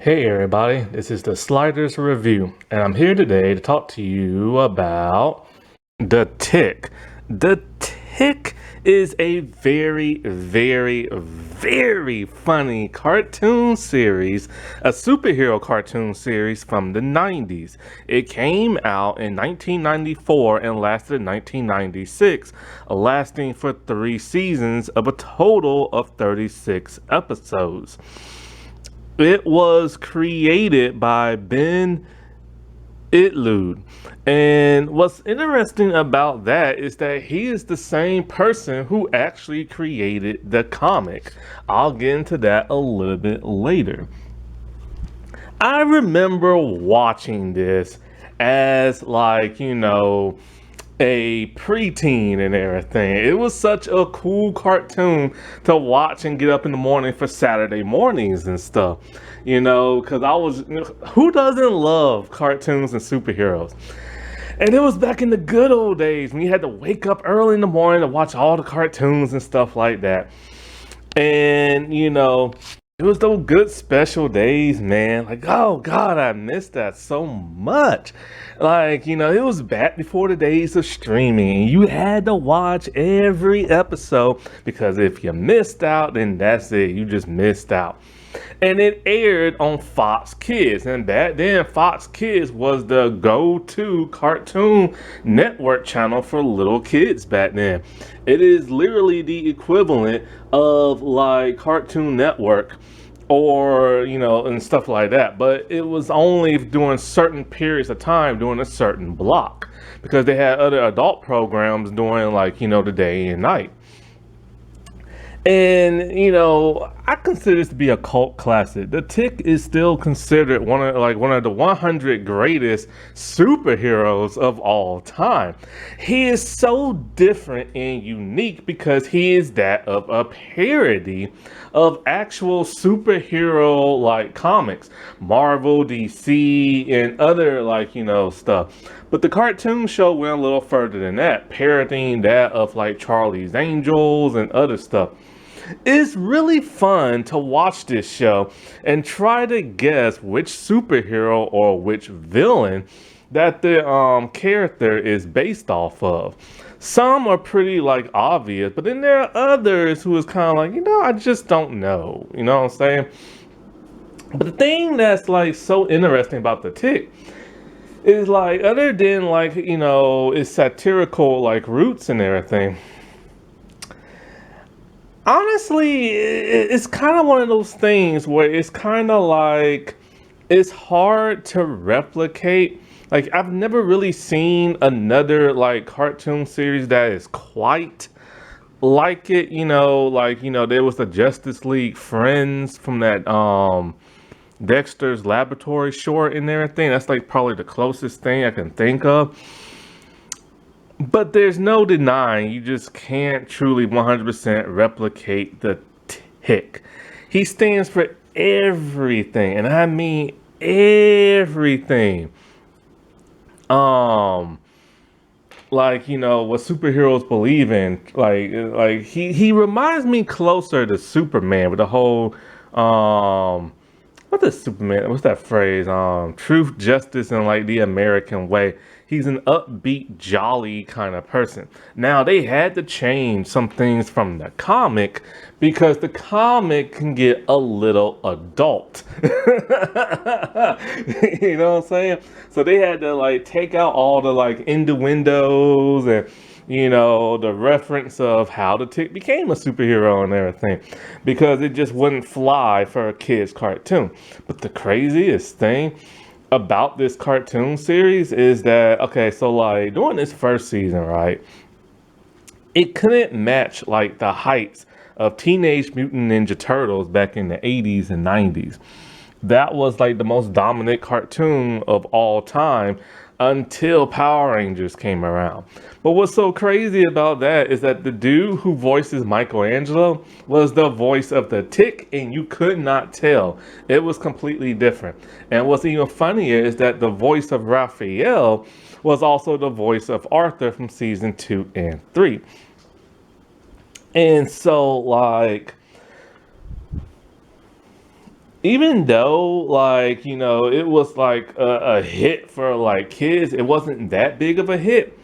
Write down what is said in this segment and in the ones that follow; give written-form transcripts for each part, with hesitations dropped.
Hey everybody, this is the Sliders Review, and I'm here today to talk to you about The Tick. The Tick is a very funny cartoon series, a superhero cartoon series from the 90s. It came out in 1994 and lasted in 1996, lasting for 3 seasons of a total of 36 episodes. It was created by Ben Itlude. And what's interesting about that is that he is the same person who actually created the comic. I'll get into that a little bit later. I remember watching this as a preteen and everything. It was such a cool cartoon to watch and get up in the morning for Saturday mornings and stuff. Because who doesn't love cartoons and superheroes? And it was back in the good old days when you had to wake up early in the morning to watch all the cartoons and stuff like that. And, it was those good special days, man. Like, oh God, I missed that so much. It was back before the days of streaming. You had to watch every episode because if you missed out, then that's it. You just missed out. And it aired on Fox Kids. And back then, Fox Kids was the go-to cartoon network channel for little kids back then. It is literally the equivalent of like Cartoon Network or and stuff like that, but it was only during certain periods of time during a certain block because they had other adult programs during the day and night. And I consider this to be a cult classic. The Tick is still considered one of the 100 greatest superheroes of all time. He is so different and unique because he is that of a parody of actual superhero comics, Marvel, DC, and other stuff. But the cartoon show went a little further than that, parodying that of Charlie's Angels and other stuff. It's really fun to watch this show and try to guess which superhero or which villain that the character is based off of. Some are pretty obvious, but then there are others who is kind of I just don't know. You know what I'm saying? But the thing that's so interesting about the Tick is other than its satirical roots and everything. Honestly, it's kind of one of those things where it's kind of it's hard to replicate. I've never really seen another cartoon series that is quite like it. There was the Justice League Friends from that Dexter's Laboratory short and everything. That's probably the closest thing I can think of. But there's no denying you just can't truly 100% replicate the Tick. He stands for everything, and I mean everything. What superheroes believe in. He reminds me closer to Superman with the whole what is Superman? What's that phrase? Truth, justice, and the American way. He's an upbeat, jolly kind of person. Now they had to change some things from the comic because the comic can get a little adult. You know what I'm saying? So they had to take out all the innuendos and the reference of how the Tick became a superhero and everything because it just wouldn't fly for a kid's cartoon. But the craziest thing about this cartoon series is that, okay, so during this first season, right, it couldn't match the heights of Teenage Mutant Ninja Turtles back in the 80s and 90s. That was the most dominant cartoon of all time until Power Rangers came around. But what's so crazy about that is that the dude who voices Michelangelo was the voice of the Tick, and you could not tell. It was completely different. And what's even funnier is that the voice of Raphael was also the voice of Arthur from season 2 and 3. And so even though like it was like a hit for like kids, it wasn't that big of a hit.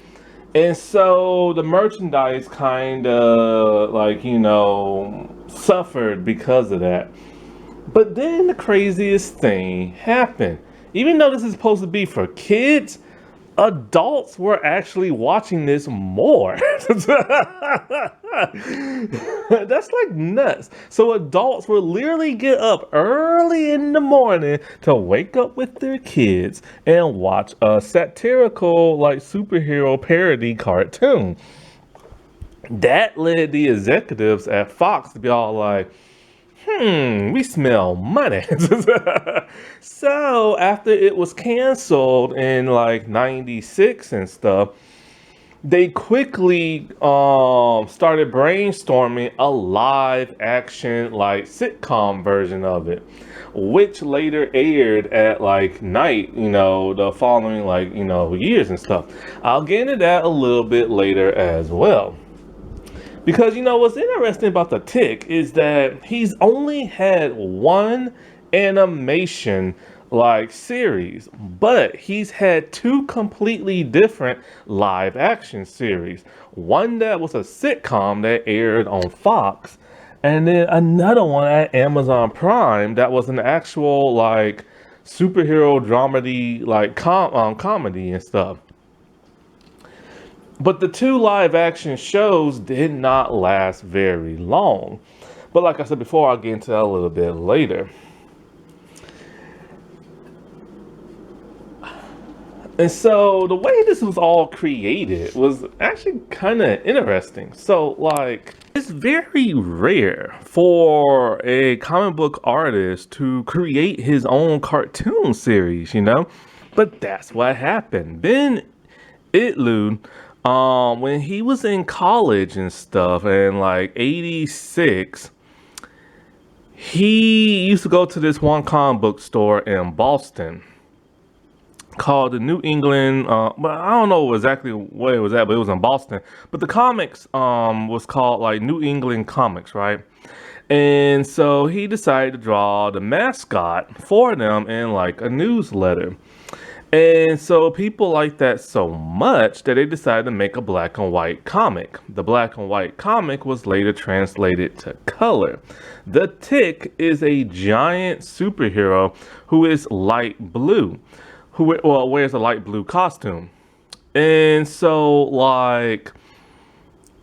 And so the merchandise kind of like suffered because of that. But then the craziest thing happened. Even though this is supposed to be for kids, adults were actually watching this more. That's like nuts. So adults will literally get up early in the morning to wake up with their kids and watch a satirical like superhero parody cartoon. That led the executives at Fox to be all like, we smell money. So after it was canceled in like 96 and stuff, they quickly started brainstorming a live action like sitcom version of it, which later aired at like night, the following like, years and stuff. I'll get into that a little bit later as well. Because what's interesting about the Tick is that he's only had one animation like series, but he's had two completely different live action series. One that was a sitcom that aired on Fox, and then another one at Amazon Prime that was an actual like superhero dramedy like comedy and stuff. But the two live action shows did not last very long. But like I said before, I'll get into that a little bit later. And so the way this was all created was actually kind of interesting. So like it's very rare for a comic book artist to create his own cartoon series. But that's what happened. Ben Itlu, when he was in college and stuff, in like '86, he used to go to this one comic book store in Boston called the New England. But I don't know exactly where it was at, but it was in Boston. But the comics was called like New England Comics, right? And so he decided to draw the mascot for them in like a newsletter. And so people liked that so much that they decided to make a black and white comic. The black and white comic was later translated to color. The Tick is a giant superhero who is light blue, who wears a light blue costume. And so like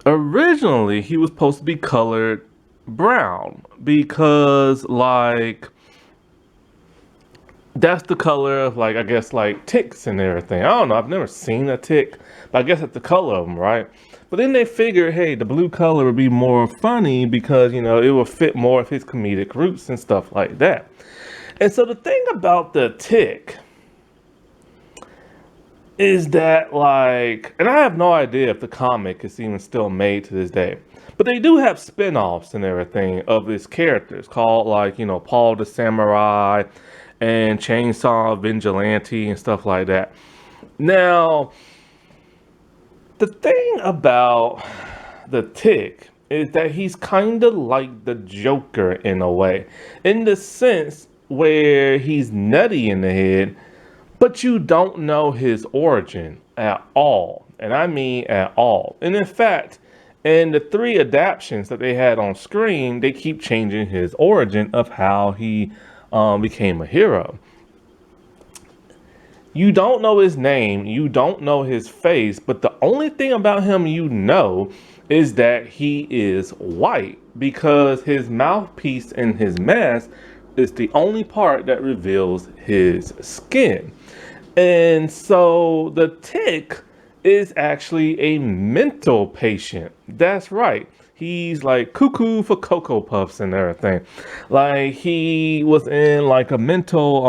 originally he was supposed to be colored brown because like that's the color of like I guess like ticks and everything. I don't know. I've never seen a tick, but I guess that's the color of them, right? But then they figured, hey, the blue color would be more funny because it will fit more of his comedic roots and stuff like that. And so the thing about the Tick is that like, and I have no idea if the comic is even still made to this day, but they do have spin-offs and everything of his characters called like Paul the Samurai and Chainsaw Vigilante and stuff like that. Now, the thing about the Tick is that he's kind of like the Joker in a way, in the sense where he's nutty in the head, but you don't know his origin at all. And I mean at all. And in fact, in the three adaptations that they had on screen, they keep changing his origin of how he became a hero. You don't know his name, you don't know his face, but the only thing about him is that he is white because his mouthpiece and his mask is the only part that reveals his skin. And so the Tick is actually a mental patient. That's right. He's like cuckoo for Cocoa Puffs and everything. Like he was in like a mental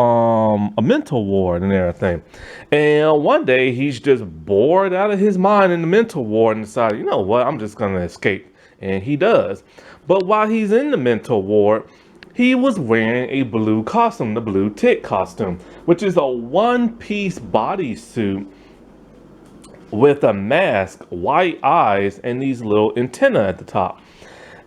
ward and everything. And one day he's just bored out of his mind in the mental ward and decided, you know what, I'm just gonna escape. And he does. But while he's in the mental ward, he was wearing a blue costume, the blue Tick costume, which is a one-piece bodysuit with a mask, white eyes, and these little antennae at the top.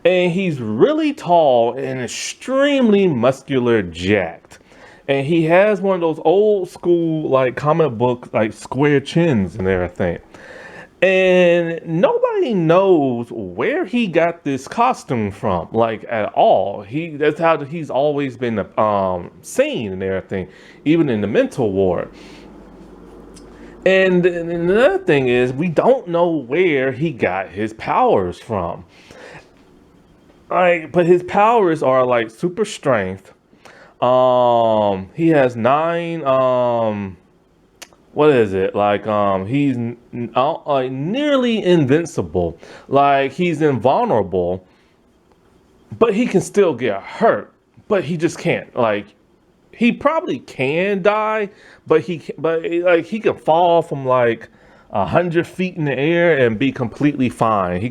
And he's really tall and extremely muscular, jacked. And he has one of those old school like comic book like square chins and everything. And nobody knows where he got this costume from, like at all. That's how he's always been seen and everything, even in the mental ward. And another thing is, we don't know where he got his powers from. Like, but his powers are like super strength. He has nine. What is it like? He's like nearly invincible. Like he's invulnerable, but he can still get hurt. But he just can't. Like he probably can die, but like he can fall from like 100 feet in the air and be completely fine. He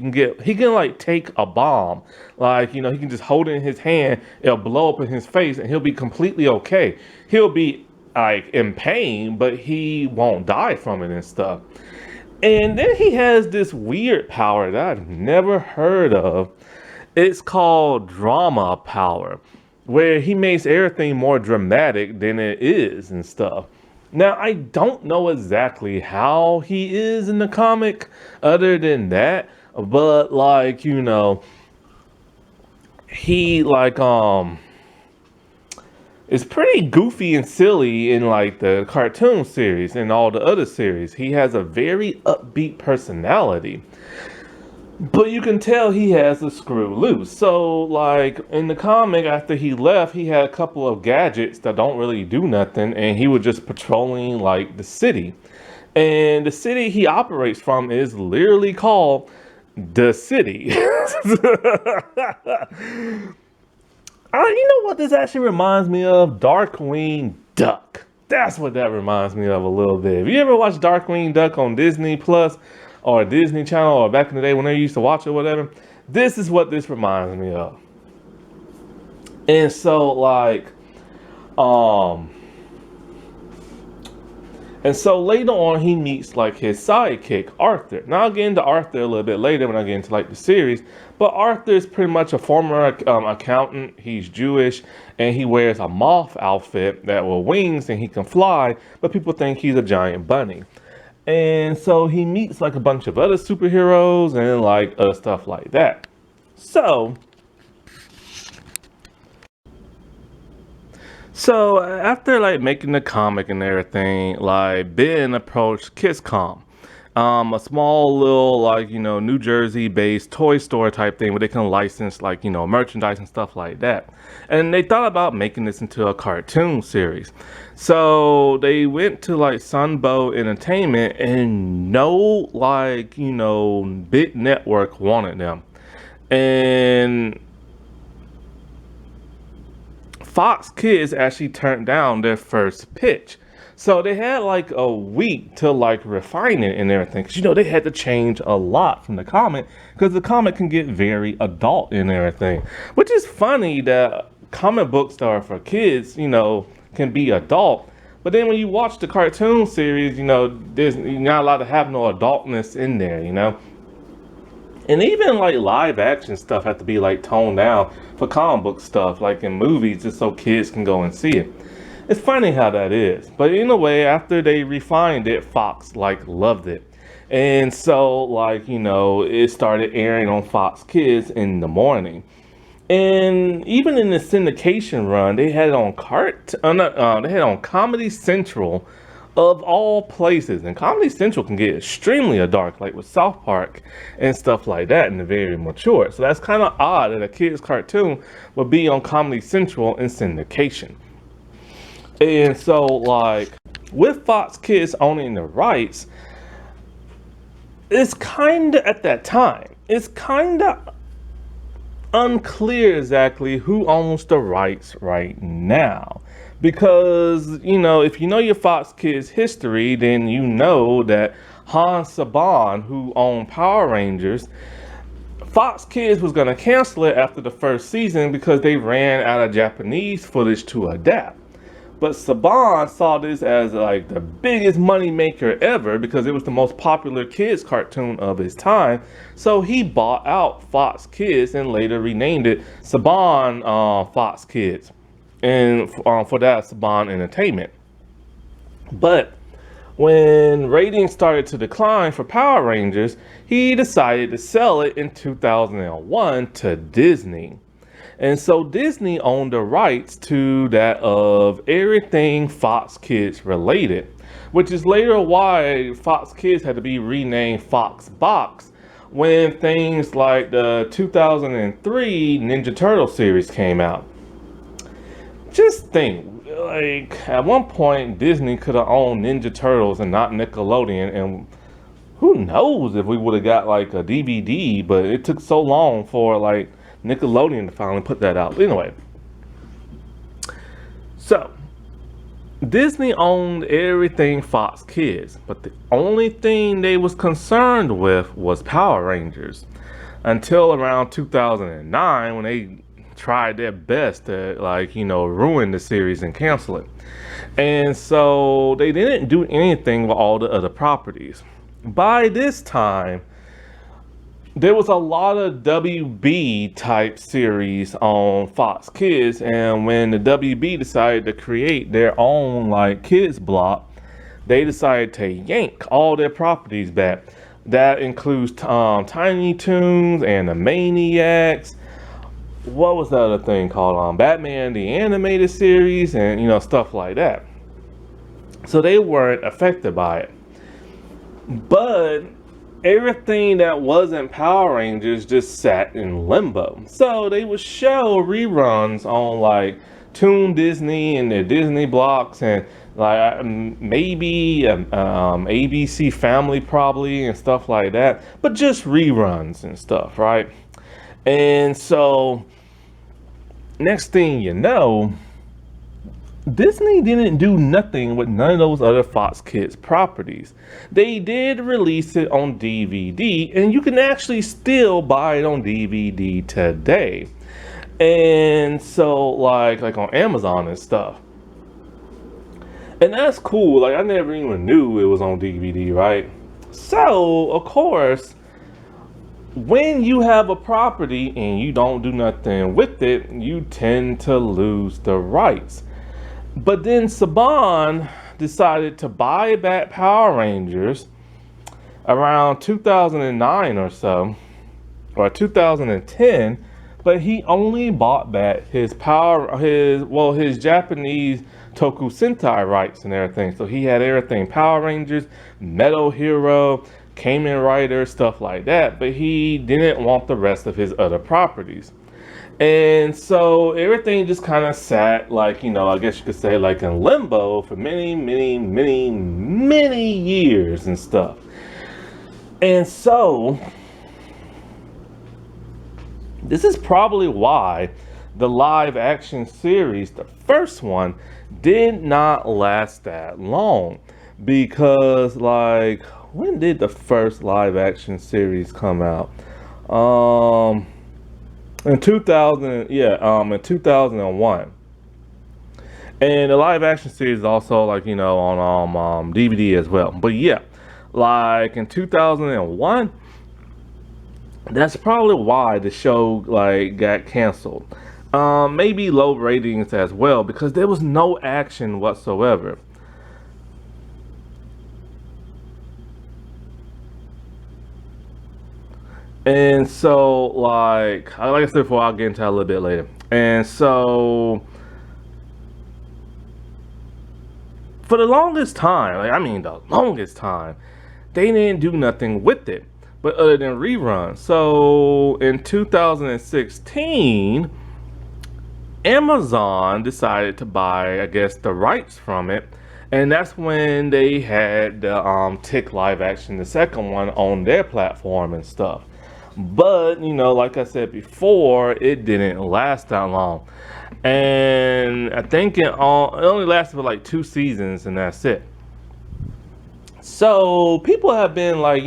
can like take a bomb, like you know he can just hold it in his hand, it'll blow up in his face, and he'll be completely okay. He'll be like in pain, but he won't die from it and stuff. And then he has this weird power that I've never heard of. It's called drama power, where he makes everything more dramatic than it is and stuff. Now, I don't know exactly how he is in the comic other than that, but like, you know, he like is pretty goofy and silly in like the cartoon series and all the other series. He has a very upbeat personality. But you can tell he has a screw loose. So, like, in the comic, after he left, he had a couple of gadgets that don't really do nothing, and he was just patrolling, like, the city. And the city he operates from is literally called the city. You know what this actually reminds me of? Darkwing Duck. That's what that reminds me of a little bit. Have you ever watched Darkwing Duck on Disney Plus or Disney Channel or back in the day when they used to watch it or whatever? This is what this reminds me of. And so like, and so later on he meets like his sidekick, Arthur. Now I'll get into Arthur a little bit later when I get into like the series. But Arthur is pretty much a former accountant. He's Jewish and he wears a moth outfit that will wings and he can fly, but people think he's a giant bunny. And so he meets like a bunch of other superheroes and like other stuff like that. So after like making the comic and everything, like Ben approached KissCom, a small little like, you know, New Jersey based toy store type thing where they can license like, you know, merchandise and stuff like that. And they thought about making this into a cartoon series. So they went to like Sunbow Entertainment and no like, you know, big network wanted them. And Fox Kids actually turned down their first pitch. So they had like a week to like refine it and everything. Because, you know, they had to change a lot from the comic because the comic can get very adult and everything. Which is funny that comic books that are for kids, you know, can be adult. But then when you watch the cartoon series, you know, you're not allowed to have no adultness in there, you know. And even like live action stuff have to be like toned down for comic book stuff, like in movies, just so kids can go and see it. It's funny how that is. But in a way, after they refined it, Fox like loved it. And so like, you know, it started airing on Fox Kids in the morning. And even in the syndication run, they had it on they had it on Comedy Central of all places. And Comedy Central can get extremely dark, like with South Park and stuff like that, and very mature. So that's kind of odd that a kid's cartoon would be on Comedy Central in syndication. And so like with Fox Kids owning the rights, it's kind of at that time, it's kind of unclear exactly who owns the rights right now. Because, you know, if you know your Fox Kids history, then you know that Hans Saban, who owned Power Rangers, Fox Kids was going to cancel it after the first season because they ran out of Japanese footage to adapt. But Saban saw this as like the biggest money maker ever because it was the most popular kids cartoon of his time. So he bought out Fox Kids and later renamed it Saban Fox Kids, and for that Saban Entertainment. But when ratings started to decline for Power Rangers, he decided to sell it in 2001 to Disney. And so Disney owned the rights to that of everything Fox Kids related, which is later why Fox Kids had to be renamed Fox Box when things like the 2003 Ninja Turtle series came out. Just think, like at one point Disney could have owned Ninja Turtles and not Nickelodeon, and who knows if we would have got like a DVD, but it took so long for like Nickelodeon to finally put that out. Anyway, so Disney owned everything Fox Kids, but the only thing they was concerned with was Power Rangers until around 2009 when they tried their best to ruin the series and cancel it. And so they didn't do anything with all the other properties. By this time, there was a lot of WB type series on Fox Kids, and when the WB decided to create their own like kids block, they decided to yank all their properties back. That includes Tiny Toons and the Maniacs. What was the other thing called? Batman the Animated Series, and stuff like that. So they weren't affected by it. But everything that wasn't Power Rangers just sat in limbo. So they would show reruns on like Toon Disney and their Disney blocks, and like maybe ABC Family probably and stuff like that, but just reruns and stuff, right? And so next thing you know, Disney didn't do nothing with none of those other Fox Kids properties. They did release it on DVD, and you can actually still buy it on DVD today. And so like on Amazon and stuff. And that's cool. Like I never even knew it was on DVD, right? So, of course, when you have a property and you don't do nothing with it, you tend to lose the rights. But then Saban decided to buy back Power Rangers around 2009 or so, or 2010, but he only bought back his Japanese Toku Sentai rights and everything. So he had everything Power Rangers, Metal Hero, Kamen Rider, stuff like that, but he didn't want the rest of his other properties. And so everything just kind of sat like, I guess you could say like in limbo for many, many, many, many years and stuff. And so this is probably why the live action series, the first one, did not last that long. Because like, when did the first live action series come out? In 2001. And the live action series is also like, on DVD as well. But yeah, like in 2001, that's probably why the show like got canceled. Maybe low ratings as well, because there was no action whatsoever. And so, like I said before, I'll get into that a little bit later. And so, for the longest time, they didn't do nothing with it, but other than reruns. So, in 2016, Amazon decided to buy, I guess, the rights from it. And that's when they had the Tick live action, the second one, on their platform and stuff. But, like I said before, it didn't last that long. And I think it only lasted for like 2 seasons, and that's it. So people have been like,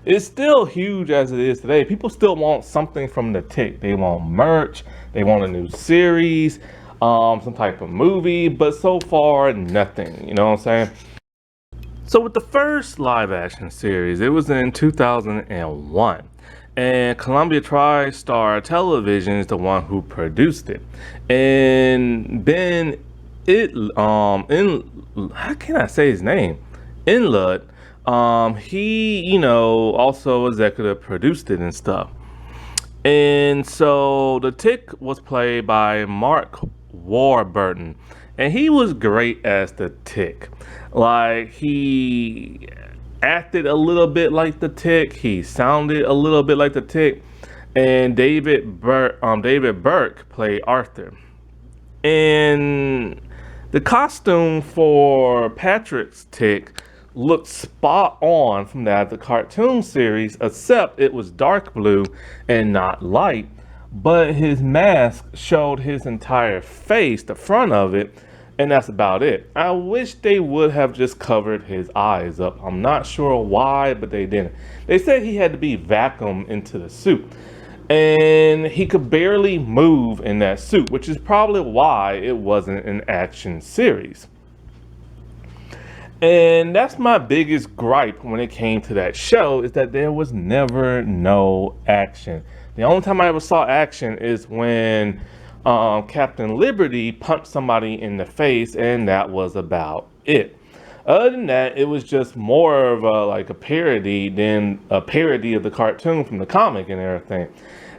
it's still huge as it is today. People still want something from the Tick. They want merch. They want a new series. some type of movie, but so far nothing, you know what I'm saying? So with the first live action series, it was in 2001. And Columbia TriStar Television is the one who produced it. And how can I say his name? Enlund, he, also executive produced it and stuff. And so the Tick was played by Mark Warburton, and he was great as the Tick. Like, he acted a little bit like the Tick, he sounded a little bit like the Tick, and David Burke played Arthur. And the costume for Patrick's Tick looked spot on from that of the cartoon series, except it was dark blue and not light, but his mask showed his entire face, the front of it, and that's about it. I wish they would have just covered his eyes up. I'm not sure why, but they didn't. They said he had to be vacuumed into the suit, and he could barely move in that suit, which is probably why it wasn't an action series. And that's my biggest gripe when it came to that show, is that there was never no action. The only time I ever saw action is when Captain Liberty punched somebody in the face, and that was about it. Other than that, it was just more of a parody than a parody of the cartoon from the comic and everything.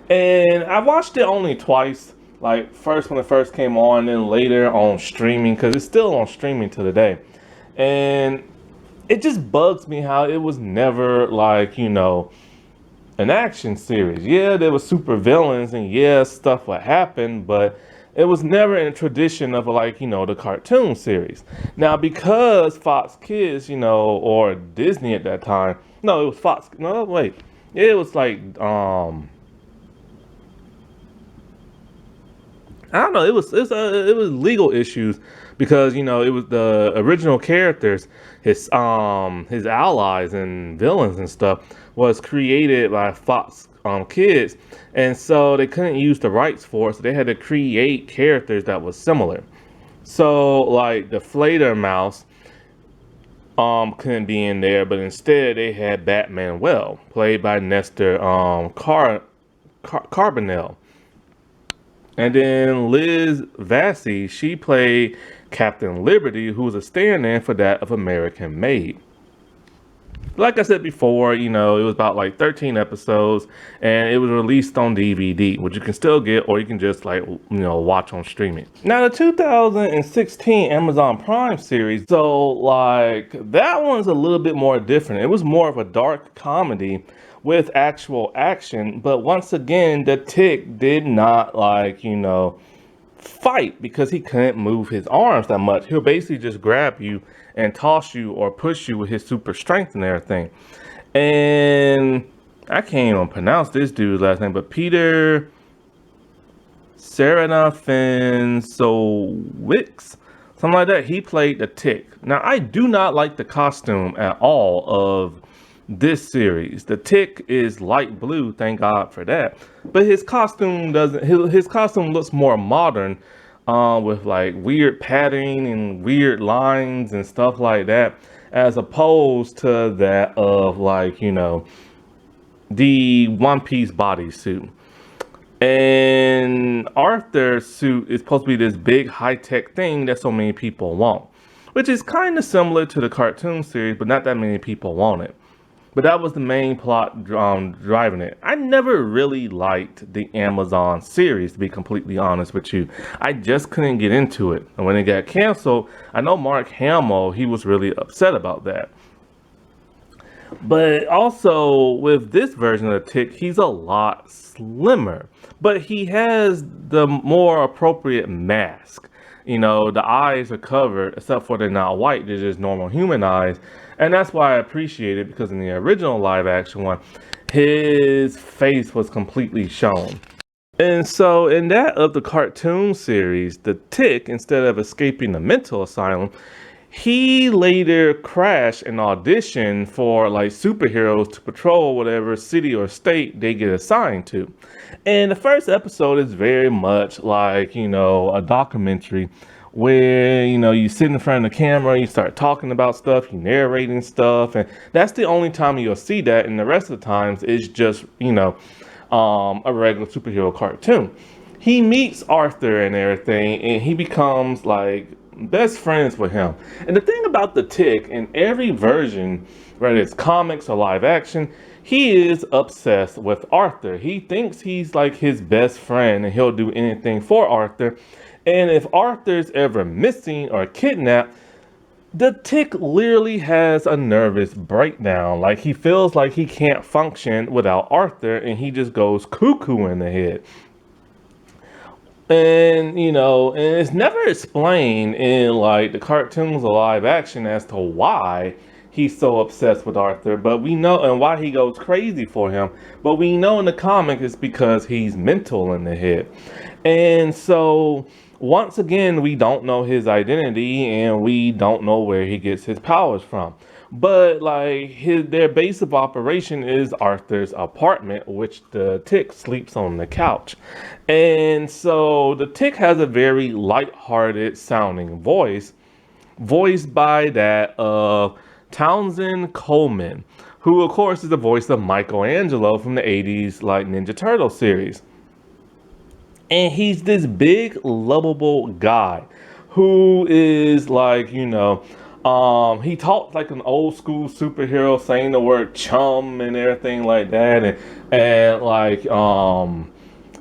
And I watched it only twice, like first when it first came on, then later on streaming, because it's still on streaming to the day. And it just bugs me how it was never an action series. Yeah, there were super villains and yeah, stuff would happen, but it was never in a tradition of the cartoon series. Now, because Fox Kids, or Disney at that time, no, it was Fox. No, wait, it was I don't know. It was legal issues because it was the original characters, his allies and villains and stuff was created by Fox Kids, and so they couldn't use the rights for it, so they had to create characters that was similar. So like the Flater Mouse couldn't be in there, but instead they had Batman Well, played by Nestor Carbonell. And then Liz Vassy, she played Captain Liberty, who was a stand-in for that of American Made. Like I said before, it was about 13 episodes, and it was released on DVD, which you can still get, or you can just watch on streaming. Now, the 2016 Amazon Prime series, so that one's a little bit more different. It was more of a dark comedy with actual action, but once again, the Tick did not fight because he couldn't move his arms that much. He'll basically just grab you and toss you or push you with his super strength and everything. And I can't even pronounce this dude's last name, but Peter Serafinowicz, something like that. He played the Tick. Now, I do not like the costume at all of this series. The Tick is light blue, thank God for that. But his costume doesn't. His costume looks more modern, with weird padding and weird lines and stuff like that, as opposed to that of the One Piece bodysuit. And Arthur's suit is supposed to be this big high-tech thing that so many people want, which is kind of similar to the cartoon series, but not that many people want it. But that was the main plot driving it. I never really liked the Amazon series, to be completely honest with you. I just couldn't get into it. And when it got canceled, I know Mark Hamill, he was really upset about that. But also, with this version of the Tick, he's a lot slimmer. But he has the more appropriate mask. The eyes are covered, except for they're not white, they're just normal human eyes. And that's why I appreciate it, because in the original live action one, his face was completely shown. And so in that of the cartoon series, the Tick, instead of escaping the mental asylum, He later crashed an audition for like superheroes to patrol whatever city or state they get assigned to. And the first episode is very much like, a documentary where, you sit in front of the camera, you start talking about stuff, you narrating stuff, and that's the only time you'll see that. And the rest of the times it's just, a regular superhero cartoon. He meets Arthur and everything, and he becomes like best friends with him. And the thing about the Tick, in every version, whether it's comics or live action, he is obsessed with Arthur. He thinks he's like his best friend and he'll do anything for Arthur. And if Arthur's ever missing or kidnapped, the Tick literally has a nervous breakdown. Like he feels like he can't function without Arthur and he just goes cuckoo in the head. And it's never explained in like the cartoons or live action as to why he's so obsessed with Arthur, but we know, and why he goes crazy for him, but we know in the comic it's because he's mental in the head. And so once again, we don't know his identity and we don't know where he gets his powers from. But like their base of operation is Arthur's apartment, which the Tick sleeps on the couch. And so the Tick has a very light-hearted sounding voice, voiced by that of Townsend Coleman, who of course is the voice of Michelangelo from the 80s like Ninja Turtle series. And he's this big, lovable guy who is like, he talks like an old school superhero, saying the word chum and everything like that. And like,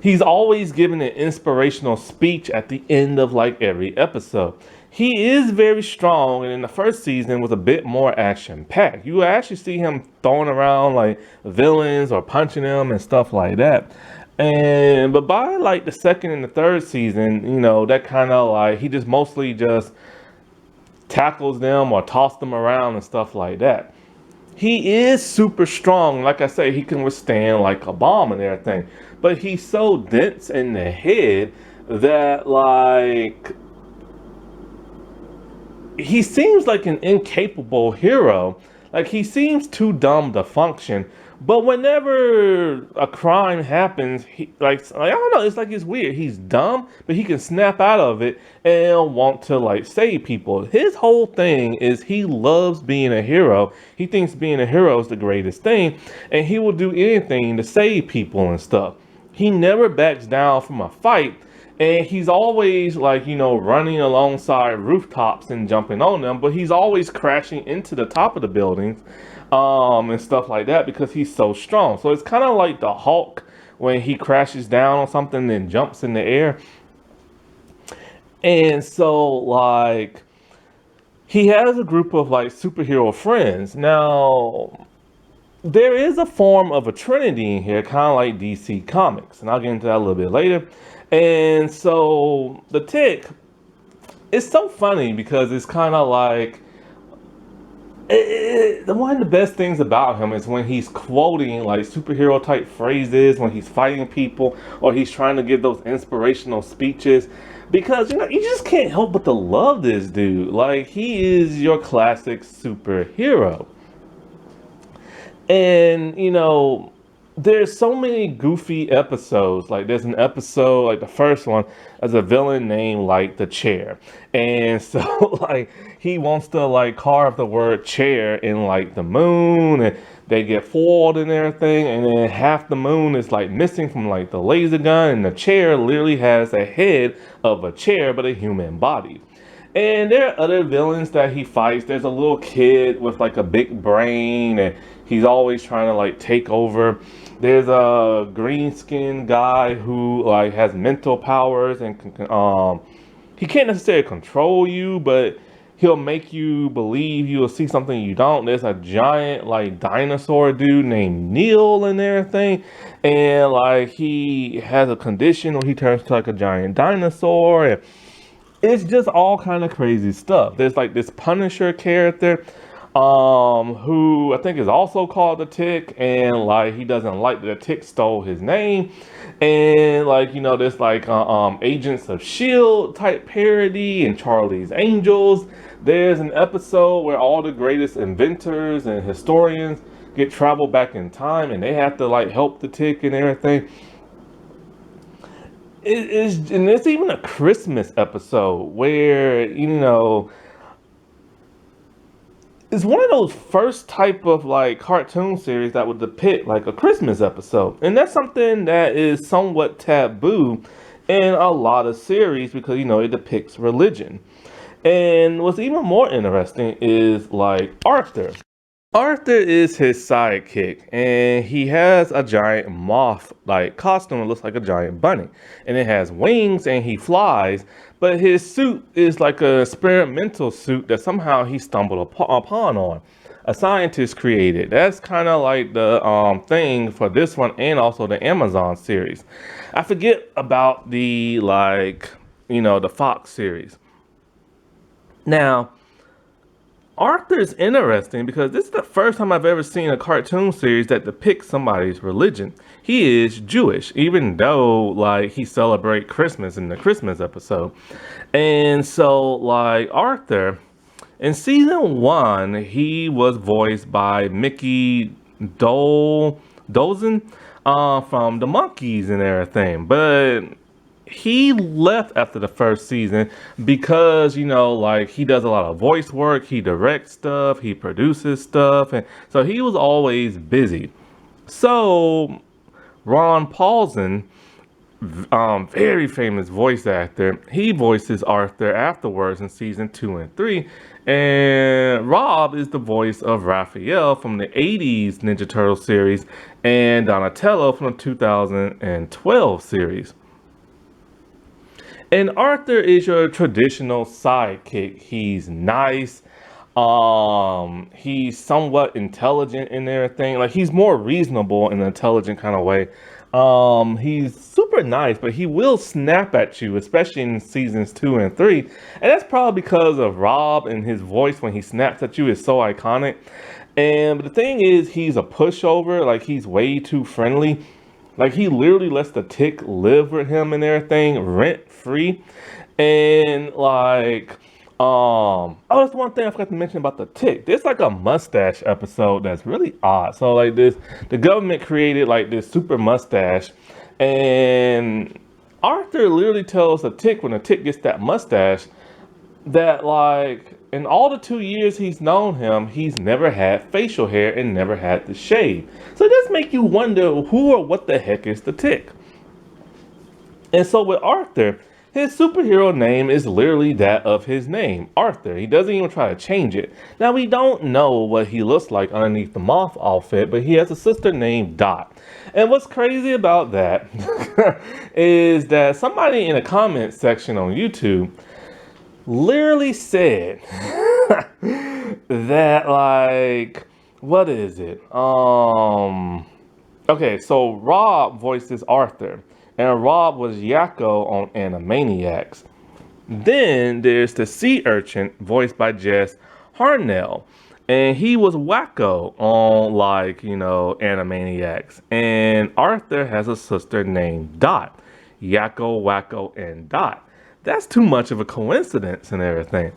he's always giving an inspirational speech at the end of like every episode. He is very strong, and in the first season was a bit more action packed. You actually see him throwing around like villains or punching them and stuff like that. But by like the second and the third season, that kind of like he just mostly just tackles them or toss them around and stuff like that. He is super strong. Like I say, he can withstand like a bomb and everything. But he's so dense in the head that like he seems like an incapable hero. Like he seems too dumb to function. But whenever a crime happens, I don't know, it's like it's weird. He's dumb, but he can snap out of it and want to like save people. His whole thing is he loves being a hero. He thinks being a hero is the greatest thing, and he will do anything to save people and stuff. He never backs down from a fight, and he's always like, running alongside rooftops and jumping on them, but he's always crashing into the top of the buildings. And stuff like that because he's so strong. So it's kind of like the Hulk when he crashes down on something and jumps in the air. And so like he has a group of like superhero friends. Now there is a form of a trinity in here, kind of like DC Comics, and I'll get into that a little bit later. And so the Tick, it's so funny because it's kind of like one of the best things about him is when he's quoting like superhero type phrases, when he's fighting people, or he's trying to give those inspirational speeches, because you just can't help but to love this dude. Like he is your classic superhero. And there's so many goofy episodes. Like there's an episode, like the first one, as a villain named like the Chair. And so like he wants to like carve the word chair in like the moon, and they get foiled and everything, and then half the moon is like missing from like the laser gun, and the chair literally has a head of a chair but a human body. And there are other villains that he fights. There's a little kid with like a big brain, and he's always trying to like take over. There's a green skinned guy who like has mental powers and he can't necessarily control you, but he'll make you believe you'll see something you don't. There's a giant like dinosaur dude named Neil and everything, and like he has a condition where he turns to like a giant dinosaur, and it's just all kind of crazy stuff. There's like this Punisher character. who I think is also called the Tick, and like he doesn't like that the Tick stole his name, and like there's like Agents of Shield type parody and Charlie's Angels. There's an episode where all the greatest inventors and historians get travel back in time, and they have to like help the Tick and everything. It is, and there's even a Christmas episode where it's one of those first type of like cartoon series that would depict like a Christmas episode. And that's something that is somewhat taboo in a lot of series because it depicts religion. And what's even more interesting is like Arthur. Arthur is his sidekick, and he has a giant moth like costume that looks like a giant bunny, and it has wings and he flies, but his suit is like a experimental suit that somehow he stumbled upon on. A scientist created. That's kind of like the thing for this one and also the Amazon series. I forget about the the Fox series. Now, Arthur's interesting because this is the first time I've ever seen a cartoon series that depicts somebody's religion. He is Jewish, even though like he celebrates Christmas in the Christmas episode. And so like Arthur, in season 1, he was voiced by Mickey Dolenz from the Monkees and everything. But he left after the first season because like he does a lot of voice work, he directs stuff, he produces stuff, and so he was always busy. So Ron Paulson, very famous voice actor, he voices Arthur afterwards in season 2 and 3, and Rob is the voice of Raphael from the 80s Ninja Turtle series and Donatello from the 2012 series. And Arthur is your traditional sidekick. He's nice. He's somewhat intelligent in everything. Like he's more reasonable in an intelligent kind of way. He's super nice, but he will snap at you, especially in seasons 2 and 3. And that's probably because of Rob and his voice when he snaps at you is so iconic. And but the thing is, he's a pushover. Like he's way too friendly. Like he literally lets the Tick live with him and everything rent free. And like, oh, that's one thing I forgot to mention about the Tick. There's like a mustache episode that's really odd. So like the government created like this super mustache, and Arthur literally tells the Tick when the Tick gets that mustache that like in all the 2 years he's known him, he's never had facial hair and never had to shave. So it does make you wonder who or what the heck is the Tick. And so with Arthur, his superhero name is literally that of his name, Arthur. He doesn't even try to change it. Now we don't know what he looks like underneath the moth outfit, but he has a sister named Dot. And what's crazy about that is that somebody in the comment section on YouTube literally said that like, what is it? Okay, so Rob voices Arthur, and Rob was Yakko on Animaniacs. Then there's the sea urchin voiced by Jess Harnell, and he was Wacko on Animaniacs. And Arthur has a sister named Dot. Yakko, Wacko, and Dot. That's too much of a coincidence and everything.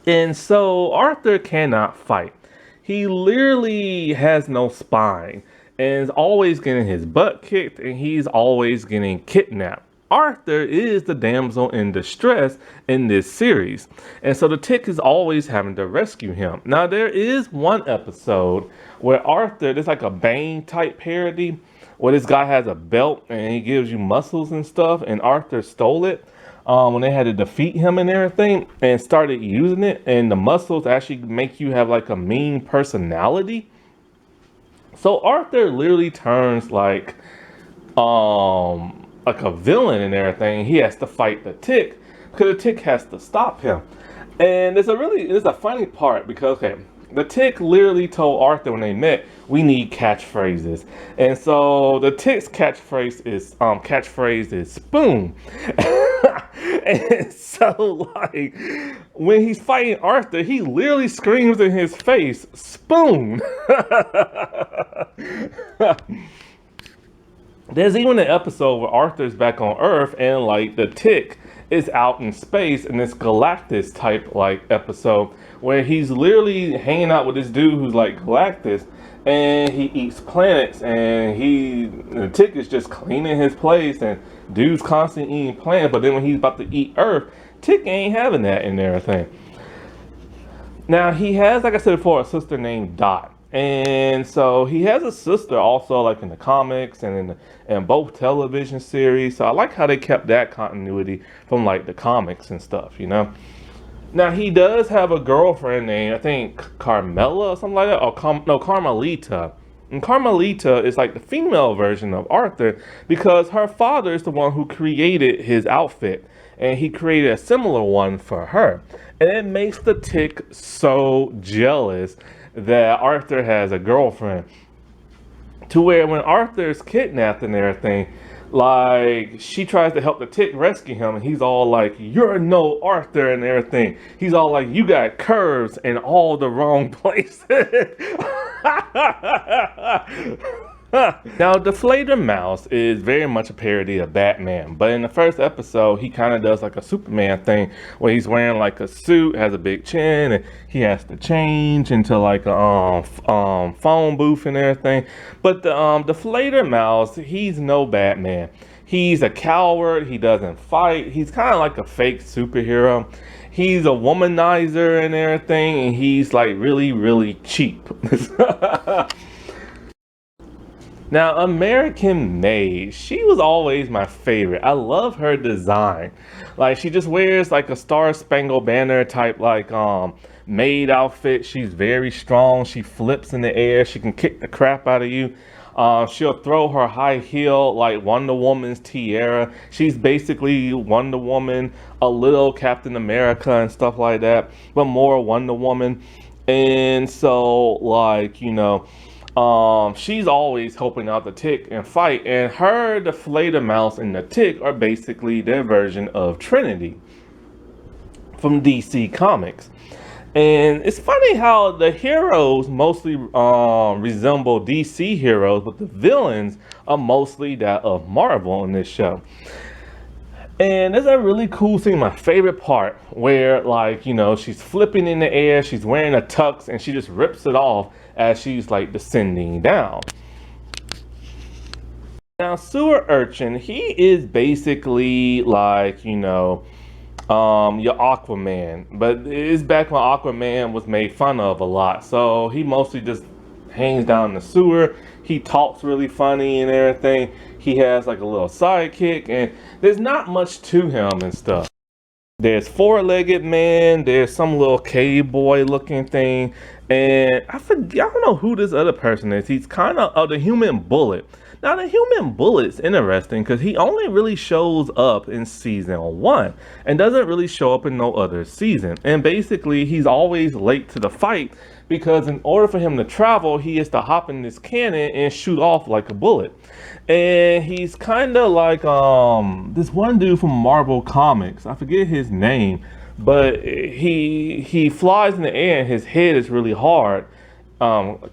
And so Arthur cannot fight. He literally has no spine and is always getting his butt kicked, and he's always getting kidnapped. Arthur is the damsel in distress in this series. And so the Tick is always having to rescue him. Now there is one episode where Arthur, there's like a Bane type parody, where this guy has a belt and he gives you muscles and stuff, and Arthur stole it when they had to defeat him and everything and started using it, and the muscles actually make you have like a mean personality. So Arthur literally turns like a villain and everything. He has to fight the Tick because the Tick has to stop him. And it's a funny part because okay, the Tick literally told Arthur when they met, we need catchphrases. And so the Tick's catchphrase is spoon. And so, like, when he's fighting Arthur, he literally screams in his face, "Spoon!" There's even an episode where Arthur's back on Earth and like the Tick is out in space in this Galactus type like episode where he's literally hanging out with this dude who's like Galactus and he eats planets and the Tick is just cleaning his place and dude's constantly eating planets, but then when he's about to eat Earth, Tick ain't having that and everything. Now he has, like I said before, a sister named Dot. And so he has a sister also like in the comics and in both television series. So I like how they kept that continuity from like the comics and stuff, you know. Now he does have a girlfriend named, I think, Carmela or something like that, or no, Carmelita. And Carmelita is like the female version of Arthur because her father is the one who created his outfit and he created a similar one for her. And it makes the Tick so jealous that Arthur has a girlfriend, to where when Arthur's kidnapped and everything, like she tries to help the Tick rescue him and he's all like, "You're no Arthur," and everything. He's all like, "You got curves in all the wrong places." Now, Deflator Mouse is very much a parody of Batman, but in the first episode, he kind of does like a Superman thing where he's wearing like a suit, has a big chin, and he has to change into like a phone booth and everything. But the Deflator Mouse, he's no Batman. He's a coward. He doesn't fight. He's kind of like a fake superhero. He's a womanizer and everything, and he's like really, really cheap. Now, American Made, she was always my favorite. I love her design. Like, she just wears like a Star Spangled Banner type like maid outfit. She's very strong. She flips in the air. She can kick the crap out of you. She'll throw her high heel like Wonder Woman's tiara. She's basically Wonder Woman, a little Captain America and stuff like that, but more Wonder Woman. And so, like, you know, she's always helping out the Tick and fight, and her, Deflator Mouse, and the Tick are basically their version of Trinity from DC Comics. And it's funny how the heroes mostly resemble DC heroes, but the villains are mostly that of Marvel in this show. And there's a really cool scene, my favorite part, where, like, you know, she's flipping in the air, she's wearing a tux, and she just rips it off as she's, like, descending down. Now, Sewer Urchin, he is basically, like, you know, your Aquaman. But it's back when Aquaman was made fun of a lot. So he mostly just hangs down in the sewer. He talks really funny and everything. He has like a little sidekick, and there's not much to him and stuff. There's Four-Legged Man, there's some little cave boy looking thing, and I don't know who this other person is. He's kind of the Human Bullet. Now, the Human Bullet's interesting because he only really shows up in season 1 and doesn't really show up in no other season. And basically, he's always late to the fight because in order for him to travel, he has to hop in this cannon and shoot off like a bullet. And he's kind of like this one dude from Marvel Comics. I forget his name, but he flies in the air and his head is really hard.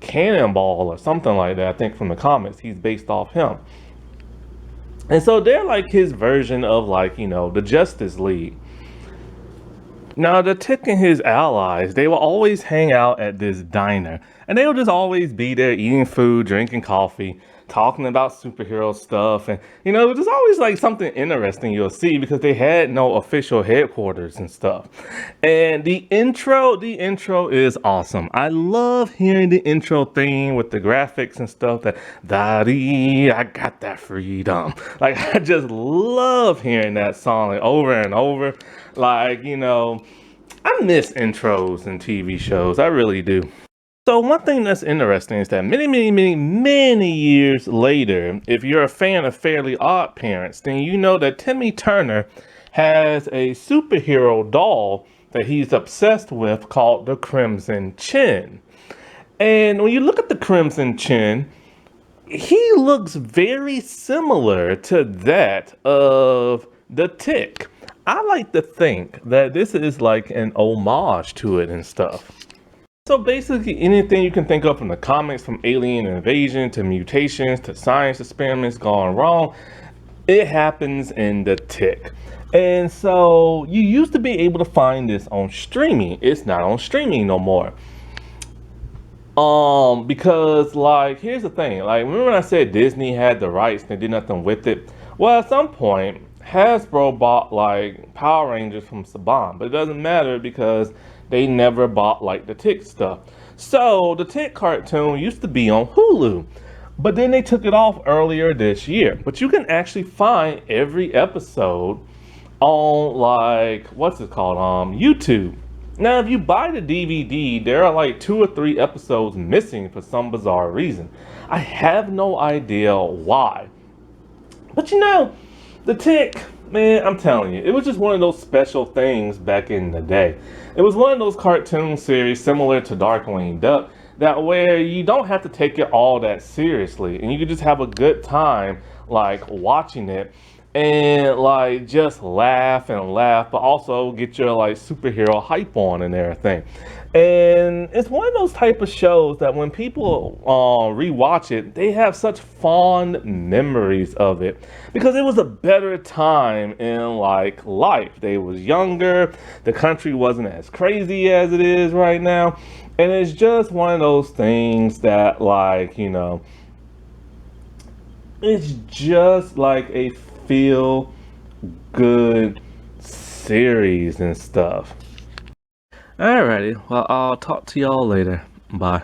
Cannonball or something like that, I think, from the comics. He's based off him. And so they're like his version of, like, you know, the Justice League. Now, the Tick and his allies, they will always hang out at this diner, and they will just always be there eating food, drinking coffee, talking about superhero stuff. And, you know, there's always like something interesting you'll see because they had no official headquarters and stuff. And the intro is awesome. I love hearing the intro theme with the graphics and stuff. That Daddy, I got that freedom. Like, I just love hearing that song like, over and over. Like, you know, I miss intros in TV shows. I really do. So one thing that's interesting is that many years later, if you're a fan of Fairly Odd Parents, then you know that Timmy Turner has a superhero doll that he's obsessed with called the Crimson Chin. And when you look at the Crimson Chin, he looks very similar to that of The Tick. I like to think that this is like an homage to it and stuff. So basically anything you can think of from the comics, from alien invasion to mutations to science experiments gone wrong, it happens in The Tick. And so you used to be able to find this on streaming. It's not on streaming no more. Because like here's the thing, like remember when I said Disney had the rights and they did nothing with it? Well, at some point Hasbro bought like Power Rangers from Saban, but it doesn't matter because they never bought like the Tick stuff. So the Tick cartoon used to be on Hulu, but then they took it off earlier this year. But you can actually find every episode on like what's it called, YouTube. Now, if you buy the DVD, there are like 2 or 3 episodes missing for some bizarre reason. I have no idea why. But you know, The Tick, man, I'm telling you, it was just one of those special things back in the day. It was one of those cartoon series similar to Darkwing Duck, that where you don't have to take it all that seriously, and you can just have a good time like watching it and like just laugh and laugh, but also get your like superhero hype on and everything. And it's one of those type of shows that when people rewatch it, they have such fond memories of it because it was a better time in like life. They was younger, the country wasn't as crazy as it is right now, and it's just one of those things that like, you know, it's just like a feel good series and stuff. Alrighty, well, I'll talk to y'all later. Bye.